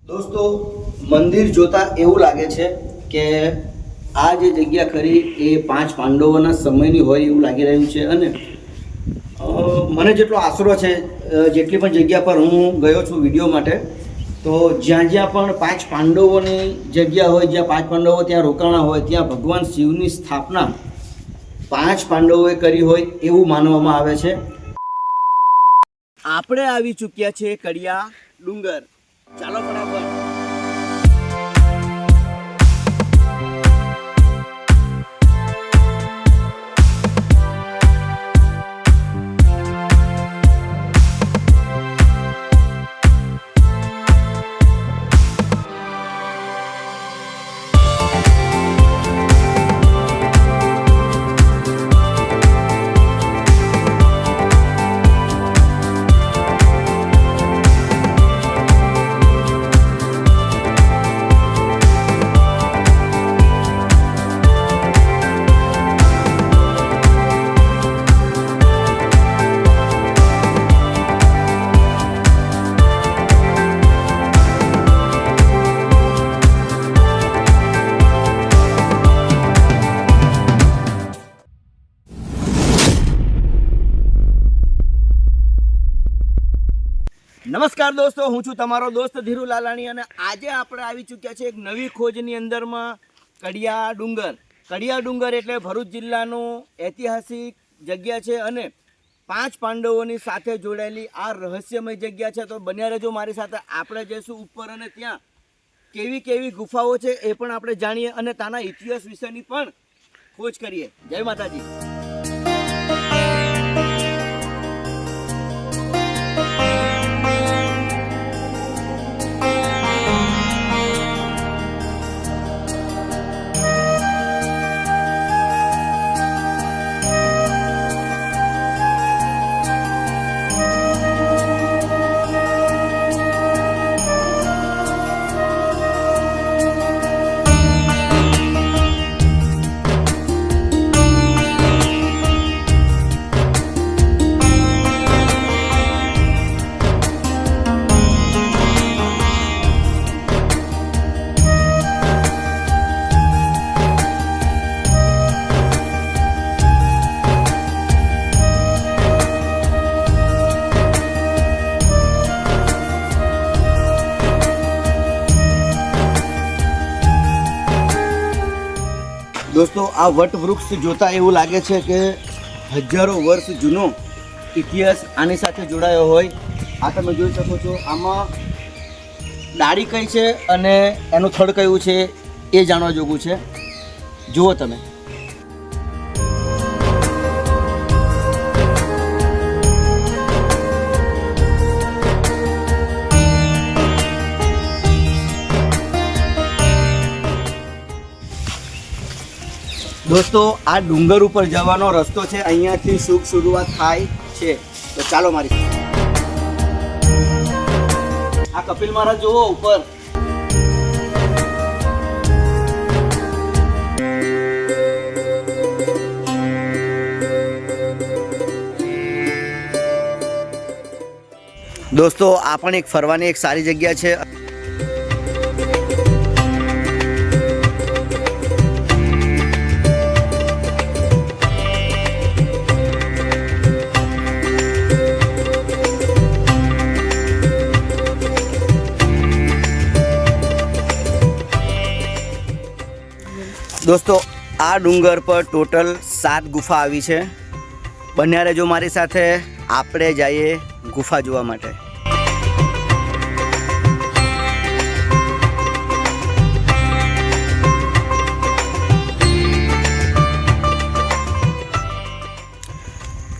દોસ્તો, મંદિર જોતા એવું લાગે છે કે આ જે જગ્યા ખરી એ 5 પાંડવોના સમયની હોય એવું લાગી રહ્યું છે. અને મને જેટલો આશરો છે, જેટલી પણ જગ્યા પર હું ગયો છું વિડીયો માટે, તો જ્યાં જ્યાં પણ 5 પાંડવોની જગ્યા હોય, જ્યાં 5 પાંડવો ત્યાં રોકાણા હોય, ત્યાં ભગવાન શિવની સ્થાપના 5 પાંડવોએ કરી હોય એવું માનવામાં આવે છે. આપણે આવી ચૂક્યા છે કડિયા ડુંગર. ચાલો ફટાફટ. નમસ્કાર દોસ્તો, હું છું તમારો દોસ્ત ધીરુ લાલાણી અને આજે આપણે આવી ચૂક્યા છે એક નવી ખોજની અંદરમાં કડિયા ડુંગર. કડિયા ડુંગર એટલે ભરૂચ જિલ્લાનું ઐતિહાસિક જગ્યા છે અને 5 પાંડવોની સાથે જોડાયેલી આ રહસ્યમય જગ્યા છે. તો બન્યા રહેજો મારી સાથે. આપણે જઈશું ઉપર અને ત્યાં કેવી કેવી ગુફાઓ છે એ પણ આપણે જાણીએ અને ત્યાંના ઇતિહાસ વિશેની પણ ખોજ કરીએ. જય માતાજી. દોસ્તો, આ વટવૃક્ષ જોતા એવું લાગે છે કે હજારો વર્ષ જૂનો ઇતિહાસ આની સાથે જોડાયો હોય. આ તમે જોઈ શકો છો. આમાં ડાળી કઈ છે અને એનું થડ કયું છે એ જાણવા જોગું છે. જુઓ તમે. દોસ્તો, આ ડુંગર ઉપર જવાનો રસ્તો છે. અહીંયાથી શુભ શરૂઆત થાય છે. તો ચાલો મારી. આ કપિલ મહારાજ જુઓ ઉપર. દોસ્તો, આ પણ એક ફરવાની એક સારી જગ્યા છે. દોસ્તો, આ ડુંગર પર ટોટલ 7 ગુફા આવી છે. બન્યા રહેજો મારી સાથે. આપણે જઈએ ગુફા જોવા માટે.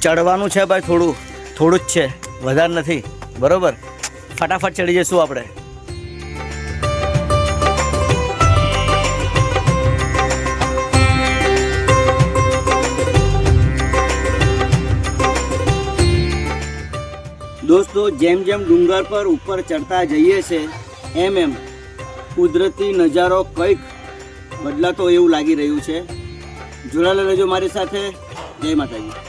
ચડવાનું છે ભાઈ, થોડું જ છે, વધારે નથી. બરોબર, ફટાફટ ચડી જઈશું આપણે. દોસ્તો, જેમ જેમ ડુંગર પર ઉપર ચડતા જઈએ છે એમ કુદરતી નજારો કંઈક બદલાતો એવું લાગી રહ્યું છે. જોડાયેલા રહેજો મારી સાથે. જય માતાજી.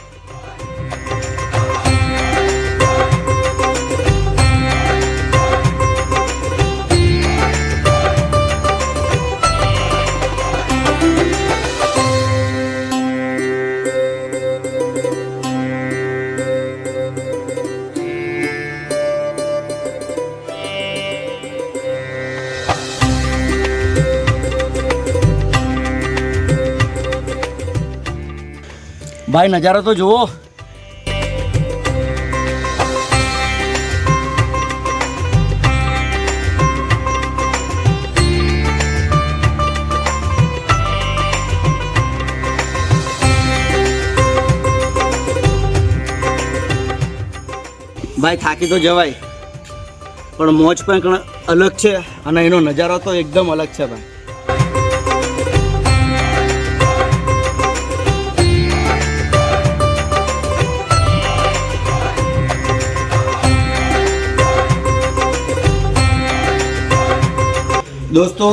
ભાઈ નજારો તો જુઓ. ભાઈ થાકી તો જવાય, પણ મોજ પણ અલગ છે અને એનો નજારો તો એકદમ અલગ છે ભાઈ. દોસ્તો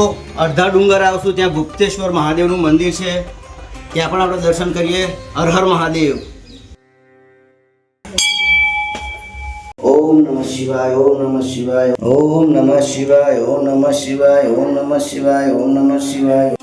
અડધા ડુંગર આવશું ત્યાં ગુપ્તેશ્વર મહાદેવનું મંદિર છે, ત્યાં પણ આપણે દર્શન કરીએ. હર હર મહાદેવ. ઓમ નમઃ શિવાય, ઓમ નમઃ શિવાય, ઓમ નમઃ શિવાય, ઓમ નમઃ શિવાય, ઓમ નમઃ શિવાય, ઓમ નમઃ શિવાય.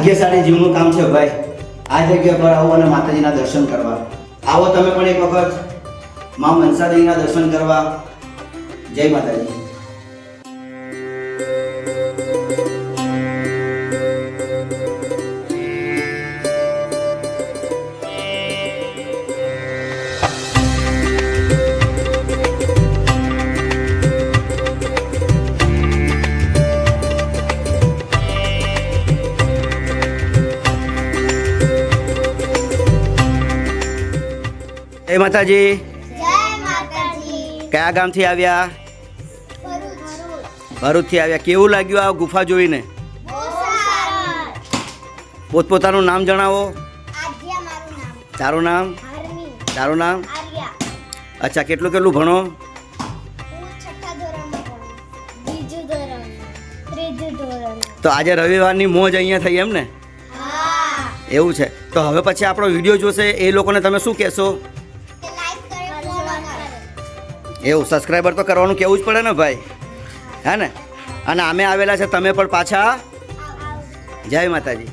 ભાગ્યશાળી જીવનું કામ છે ભાઈ આ જગ્યા પર આવો અને માતાજીના દર્શન કરવા. આવો તમે પણ એક વખત મા મનસા દેવીના દર્શન કરવા. જય માતાજી. જય માતાજી. જય માતાજી. કયા ગામથી આવ્યા? ભરૂચથી આવ્યા. કેવું લાગ્યું આ ગુફા જોઈને? બહુ સારું. પોતપોતાનું નામ જણાવો. આદ્યા મારું નામ. તારું નામ? હરમી. તારું નામ? આર્યા. અચ્છા, કેટલું ભણો? હું છઠ્ઠા ધોરણમાં ભણું. બીજું ધોરણ. ત્રીજું ધોરણ. તો આજે રવિવારની મોજ અહીંયા થઈ એમ ને? હા. એવું છે. તો હવે પછી આપણો વિડીયો જોશે એ લોકોને તમે શું કહેશો? કે લાઈક કરે, ફોલો કરે. એવું સબસ્ક્રાઈબર તો કરવાનું કેવું જ પડે ને ભાઈ, હે ને? અને અમે આવેલા છે, તમે પણ પાછા. જય માતાજી.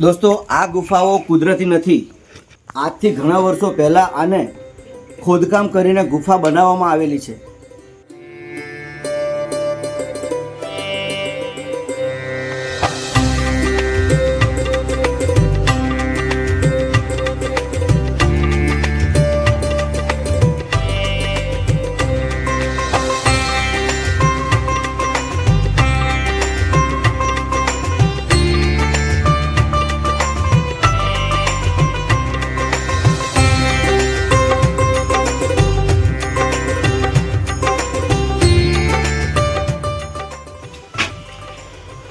દોસ્તો આ ગુફાઓ કુદરતી નથી. આજથી ઘણા વર્ષો પહેલાં આને ખોદકામ કરીને ગુફા બનાવવામાં આવેલી છે.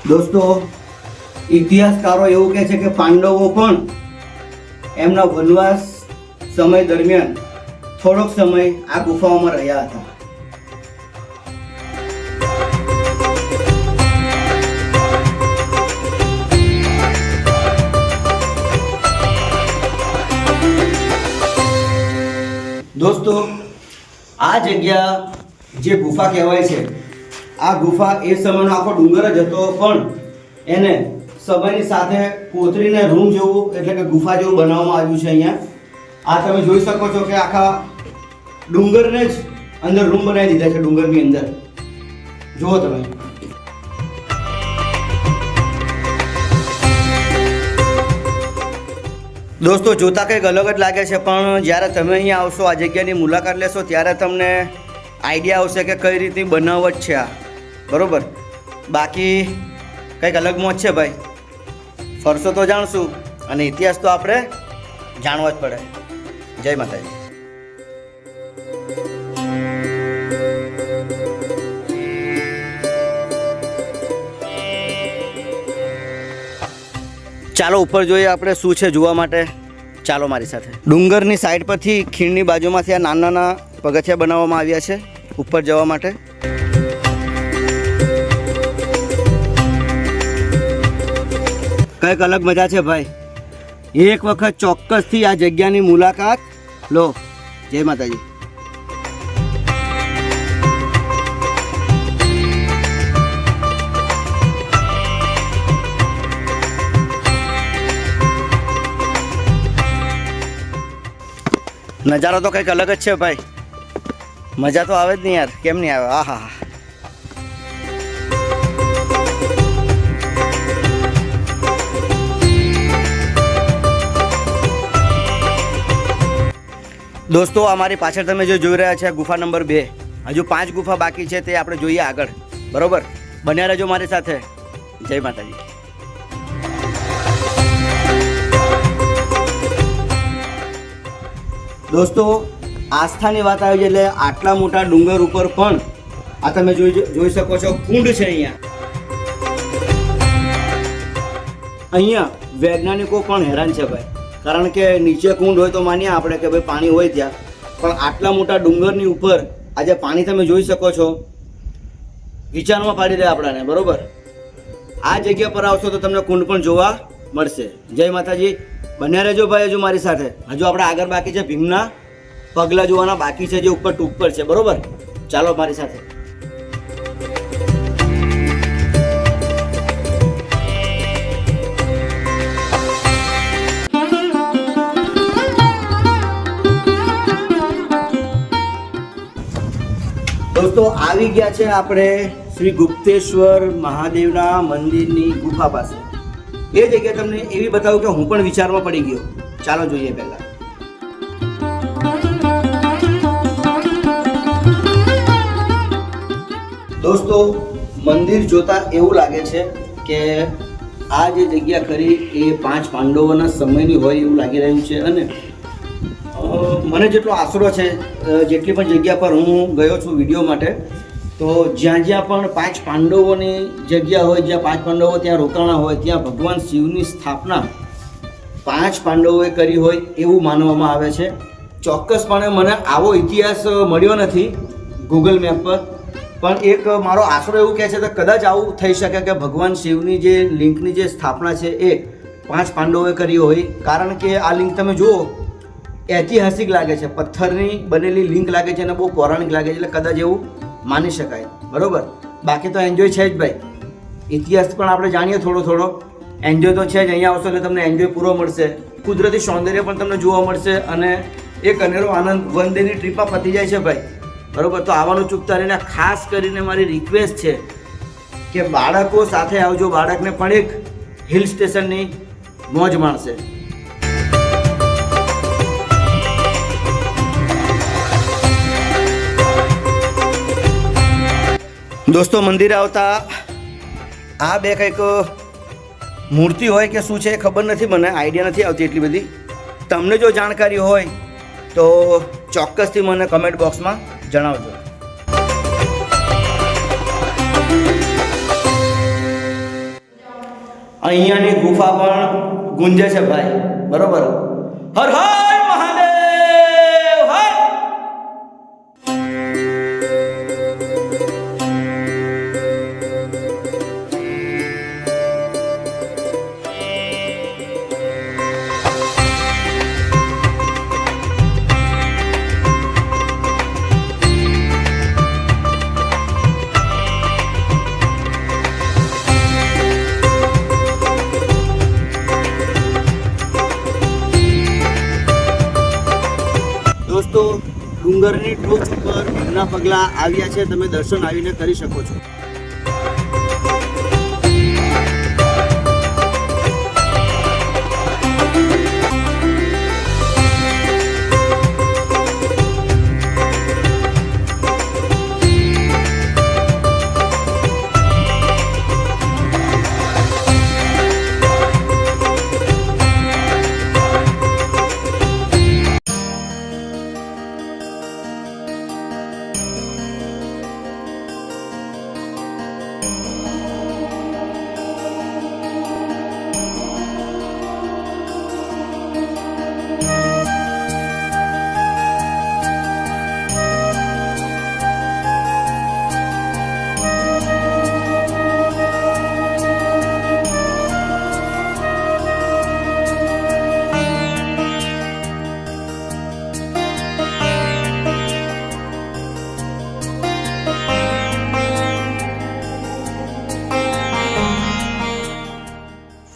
દોસ્તો ઇતિહાસકારો એવું કહે છે કે પાંડવો પણ એમના વનવાસ સમય દરમિયાન થોડોક સમય આ ગુફાઓમાં રહ્યા હતા. દોસ્તો આ જગ્યા જે ગુફા કહેવાય છે, આ ગુફા એ સમયનો આખો ડુંગર જ હતો, પણ એને સમયની સાથે કોતરીને રૂમ જેવું એટલે કે ગુફા જેવું બનાવવામાં આવ્યું છે. અહીંયા આ તમે જોઈ શકો છો કે આખા ડુંગરને જ અંદર રૂમ બનાવી દીધા છે. ડુંગરની અંદર જુઓ તમે. દોસ્તો જોતા કંઈક અલગ જ લાગે છે, પણ જ્યારે તમે અહીંયા આવશો, આ જગ્યાની મુલાકાત લેશો, ત્યારે તમને આઈડિયા આવશે કે કઈ રીતની બનાવટ છે આ. બરોબર? બાકી કંઈક અલગ મોજ છે ભાઈ. ફરશો તો જાણશું, અને ઇતિહાસ તો આપણે જાણવો જ પડે. જય માતાજી. ચાલો ઉપર જોઈએ આપણે શું છે જોવા માટે. ચાલો મારી સાથે. ડુંગરની સાઈડ પરથી ખીણની બાજુમાંથી આ નાના નાના પગથિયા બનાવવામાં આવ્યા છે ઉપર જવા માટે. કંઈક અલગ મજા છે ભાઈ. એક વખત ચોક્કસથી આ જગ્યાની મુલાકાત લો. જય માતાજી. નજારો તો કંઈક અલગ જ છે ભાઈ. મજા તો આવે જ નહીં યાર. કેમ નહીં આવે? આહા હા. દોસ્તો અમારી પાછળ તમે જે જોઈ રહ્યા છે ગુફા નંબર 2. હજુ 5 ગુફા બાકી છે તે આપણે જોઈએ આગળ. બરોબર, બન્યા રહેજો મારી સાથે. જય માતાજી. દોસ્તો આસ્થાની વાત આવી છે એટલે આટલા મોટા ડુંગર ઉપર પણ આ તમે જોઈ શકો છો કુંડ છે. અહીંયા વૈજ્ઞાનિકો પણ હેરાન છે ભાઈ. કારણ કે નીચે કુંડ હોય તો માનીએ આપણે કે ભાઈ પાણી હોય ત્યાં, પણ આટલા મોટા ડુંગરની ઉપર આજે પાણી તમે જોઈ શકો છો. વિચારમાં પાડી દે આપણાને. બરોબર, આ જગ્યા પર આવશો તો તમને કુંડ પણ જોવા મળશે. જય માતાજી. બન્યા રહેજો ભાઈ હજુ મારી સાથે. હજુ આપણે આગળ બાકી છે, ભીમના પગલા જોવાના બાકી છે જે ઉપર ટૂંક પર છે. બરોબર, ચાલો મારી સાથે. દોસ્તો આવી ગયા છે આપણે શ્રી ગુપ્તેશ્વર મહાદેવના મંદિરની ગુફા પાસે. એ જગ્યા તમને એવી બતાવું કે હું પણ વિચારમાં પડી ગયો. ચાલો જોઈએ પહેલા. દોસ્તો મંદિર જોતા એવું લાગે છે કે આ જે જગ્યા ખરી એ 5 પાંડવોના સમયની હોય એવું લાગી રહ્યું છે. અને મને જેટલો આશરો છે, જેટલી પણ જગ્યા પર હું ગયો છું વિડીયો માટે, તો જ્યાં જ્યાં પણ 5 પાંડવોની જગ્યા હોય, જ્યાં 5 પાંડવો ત્યાં રોકાણા હોય, ત્યાં ભગવાન શિવની સ્થાપના 5 પાંડવોએ કરી હોય એવું માનવામાં આવે છે. ચોક્કસપણે મને આવો ઇતિહાસ મળ્યો નથી ગૂગલ મેપ પર, પણ એક મારો આશરો એવું કહે છે કે કદાચ આવું થઈ શકે કે ભગવાન શિવની જે લિંકની જે સ્થાપના છે એ 5 પાંડવોએ કરી હોય. કારણ કે આ લિંક તમે જુઓ, ઐતિહાસિક લાગે છે, પથ્થરની બનેલી લિંક લાગે છે અને બહુ પૌરાણિક લાગે છે, એટલે કદાચ એવું માની શકાય. બરોબર, બાકી તો એન્જોય છે જ ભાઈ. ઇતિહાસ પણ આપણે જાણીએ થોડો થોડો. એન્જોય તો છે જ. અહીંયા આવશો એટલે તમને એન્જોય પૂરો મળશે. કુદરતી સૌંદર્ય પણ તમને જોવા મળશે અને એક અનેરો આનંદ વન ડેની ટ્રીપમાં પતી જાય છે ભાઈ. બરોબર, તો આવવાનું ચૂકતા રહીને. ખાસ કરીને મારી રિક્વેસ્ટ છે કે બાળકો સાથે આવજો. બાળકને પણ એક હિલ સ્ટેશનની મોજ માણશે. દોસ્તો મંદિરે આવતા આ બે કંઈક મૂર્તિ હોય કે શું છે એ ખબર નથી, મને આઈડિયા નથી આવતી એટલી બધી. તમને જો જાણકારી હોય તો ચોક્કસથી મને કમેન્ટ બોક્સમાં જણાવજો. અહીંયાની ગુફા પણ ગુંજે છે ભાઈ. બરોબર, હર હર મહાદેવ હર. દોસ્તો ડુંગરની ટોચ ઉપર ભીમના પગલા આવ્યા છે. તમે દર્શન આવીને કરી શકો છો.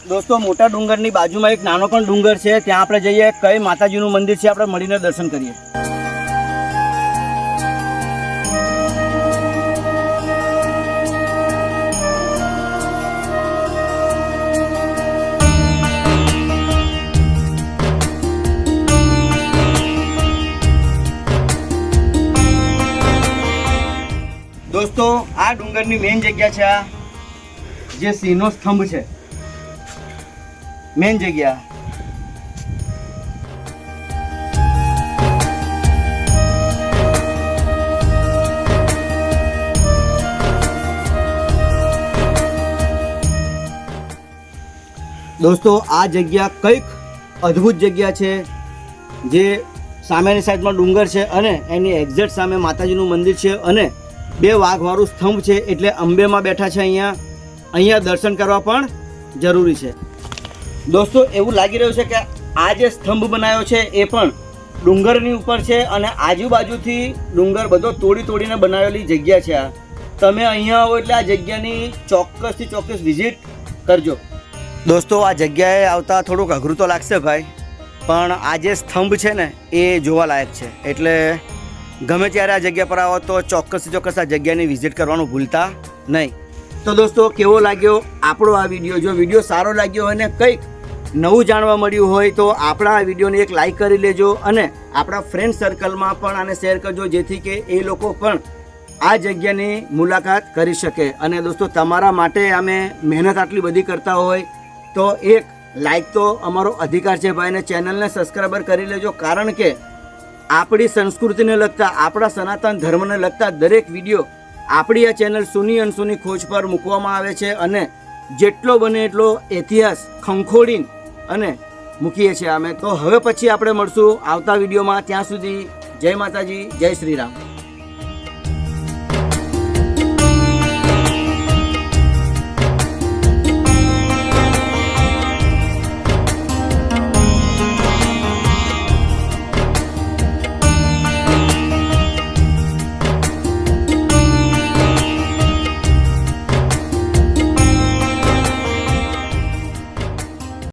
દોસ્તો મોટા ડુંગરની બાજુમાં એક નાનો પણ ડુંગર છે, ત્યાં આપણે જઈએ. કઈ માતાજીનું મંદિર છે, આપણે મળીને દર્શન કરીએ. દોસ્તો આ ડુંગરની મેઇન જગ્યા છે, આ જે સિંહનો સ્તંભ છે, મેઇન જગ્યા. દોસ્તો આ જગ્યા કંઈક અદ્ભુત જગ્યા છે, જે સામેની સાઈડમાં ડુંગર છે અને એની એક્ઝેક્ટ સામે માતાજીનું મંદિર છે અને 2 વાઘવાળું સ્તંભ છે, એટલે અંબેમાં બેઠા છે. અહીંયા દર્શન કરવા પણ જરૂરી છે. દોસ્તો એવું લાગી રહ્યું છે કે આ જે સ્તંભ બનાવ્યો છે એ પણ ડુંગરની ઉપર છે અને આજુબાજુથી ડુંગર બધો તોડીને બનાવેલી જગ્યા છે. આ તમે અહીંયા આવો એટલે આ જગ્યાની ચોક્કસથી ચોક્કસ વિઝિટ કરજો. દોસ્તો આ જગ્યાએ આવતા થોડુંક અઘરું તો લાગશે ભાઈ, પણ આ જે સ્તંભ છે ને એ જોવાલાયક છે, એટલે ગમે ત્યારે આ જગ્યા પર આવો તો ચોક્કસથી ચોક્કસ આ જગ્યાની વિઝિટ કરવાનું ભૂલતા નહીં. તો દોસ્તો કેવો લાગ્યો આપણો આ વિડીયો? જો વિડીયો સારો લાગ્યો હોય ને કંઈક નવું જાણવા મળ્યું હોય તો આપણા આ વિડીયોને એક લાઈક કરી લેજો અને આપણા ફ્રેન્ડ સર્કલમાં પણ આને શેર કરજો, જેથી કે એ લોકો પણ આ જગ્યાની મુલાકાત કરી શકે. અને દોસ્તો તમારા માટે અમે મહેનત આટલી બધી કરતા હોય તો એક લાઈક તો અમારો અધિકાર છે ભાઈ, ને ચેનલને સબસ્ક્રાઈબર કરી લેજો, કારણ કે આપણી સંસ્કૃતિને લગતા, આપણા સનાતન ધર્મને લગતા દરેક વિડીયો આપણી આ ચેનલ સુની અનસુની ખોજ પર મૂકવામાં આવે છે અને જેટલો બને એટલો ઇતિહાસ ખંખોળીને અને મૂકીએ છીએ અમે. તો હવે પછી આપણે મળશું આવતા વિડીયોમાં. ત્યાં સુધી જય માતાજી, જય શ્રી રામ.